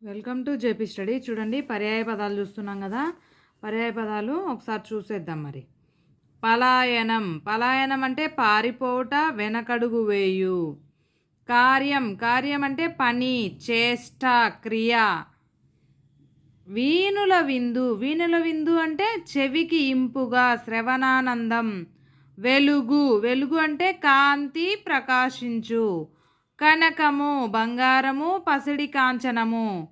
Welcome to JP study. చూడండి, పర్యాయ పదాలు చూస్తున్నాం కదా. పర్యాయ పదాలు ఒకసారి చూసేద్దాం. మరి పలాయనం, పలాయనం అంటే పారిపోవుట, వెనకడుగు వేయు. కార్యం, కార్యం అంటే పని, చేష్ట, క్రియ. వీణుల విందు, వీణుల విందు అంటే చెవికి ఇంపుగా, శ్రవణానందం. వెలుగు, వెలుగు అంటే కాంతి, ప్రకాశించు. కనకము, బంగారము, పసిడి కాంచనము.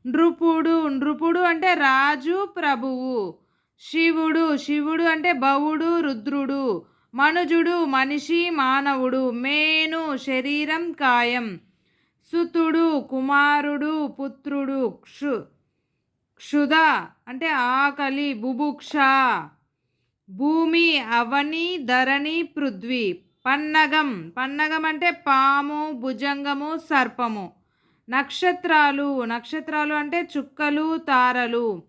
నృపుడు, నృపుడు అంటే రాజు, ప్రభువు. శివుడు, శివుడు అంటే భవుడు, రుద్రుడు. మనుజుడు, మనిషి, మానవుడు. మేను, శరీరం, కాయం. సుతుడు, కుమారుడు, పుత్రుడు. క్షుధ అంటే ఆకలి, బుభుక్ష. భూమి, అవని, ధరణి, పృథ్వీ. పన్నగం, పన్నగం అంటే పాము, భుజంగము, సర్పము. నక్షత్రాలు, నక్షత్రాలు అంటే చుక్కలు, తారలు.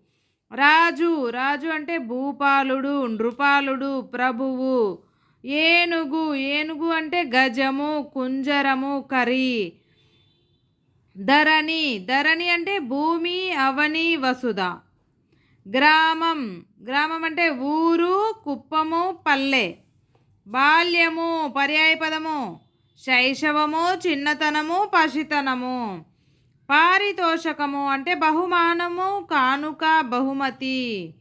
రాజు, రాజు అంటే భూపాలుడు, నృపాలుడు, ప్రభువు. ఏనుగు, ఏనుగు అంటే గజము, కుంజరము, కరి. ధరణి, ధరణి అంటే భూమి, అవని, వసుధ. గ్రామం, గ్రామం అంటే ఊరు, కుప్పము, పల్లె. బాల్యము, పర్యాయపదము. శైశవము, చిన్నతనము, పసితనము. పారితోషకము అంటే బహుమానము, కానుక, బహుమతి.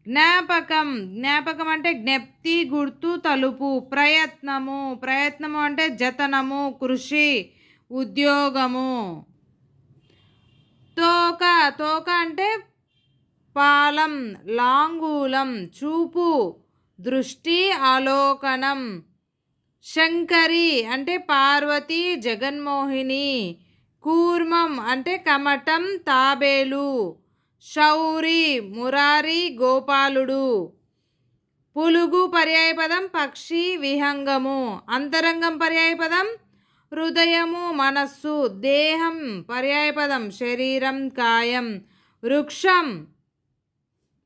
జ్ఞాపకం, జ్ఞాపకం అంటే జ్ఞప్తి, గుర్తు, తలుపు. ప్రయత్నము, ప్రయత్నము అంటే జతనము, కృషి, ఉద్యోగము. తోక, తోక అంటే పాలం, లాంగూలం, చూపు, దృష్టి, ఆలోకనం. శంకరి అంటే పార్వతి, జగన్మోహిని. కూర్మం అంటే కమటం, తాబేలు. శౌరి, మురారి, గోపాలుడు. పులుగు పర్యాయపదం పక్షి, విహంగము. అంతరంగం పర్యాయపదం హృదయము, మనస్సు. దేహం పర్యాయపదం శరీరం, కాయం. వృక్షం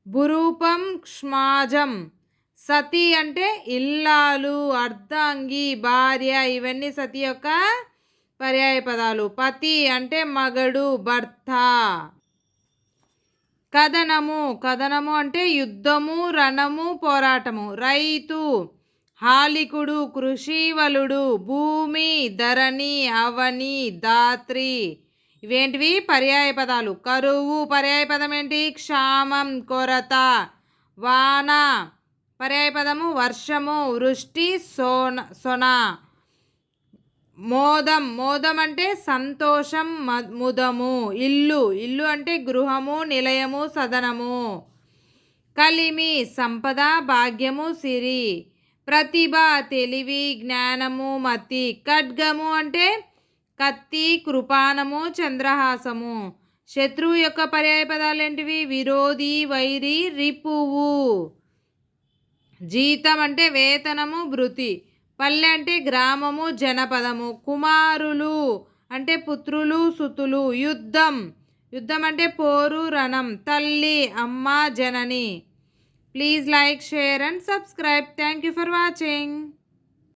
భురూపం, క్ష్మాజం. సతి అంటే ఇల్లాలు, అర్ధాంగి, భార్య. ఇవన్నీ సతి యొక్క పర్యాయ పదాలు. పతి అంటే మగడు, భర్త. కథనము, కథనము అంటే యుద్ధము, రణము, పోరాటము. రైతు, హాలికుడు, కృషివలుడు. భూమి, ధరణి, అవని, ధాత్రి. ఇవేంటివి పర్యాయ పదాలు. కరువు పర్యాయ పదం ఏంటి? క్షామం, కొరత. వాన పర్యాయ పదము వర్షము, వృష్టి, సొన. మోదం, మోదం అంటే సంతోషం, ముదము. ఇల్లు, ఇల్లు అంటే గృహము, నిలయము, సదనము. కలిమి సంపద, భాగ్యము, సిరి. ప్రతిభ తెలివి, జ్ఞానము, మతి. ఖడ్గము అంటే కత్తి, కృపానము, చంద్రహాసము. శత్రువు యొక్క పర్యాయ పదాలు ఏంటివి? విరోధి, వైరి, రిపువు. జీతం అంటే వేతనము, భృతి. పల్లె అంటే గ్రామము, జనపదము. కుమారులు అంటే పుత్రులు, సుతులు. యుద్ధం, యుద్ధం అంటే పోరు, రణం. తల్లి, అమ్మ, జనని. Please like, share and subscribe. Thank you for watching.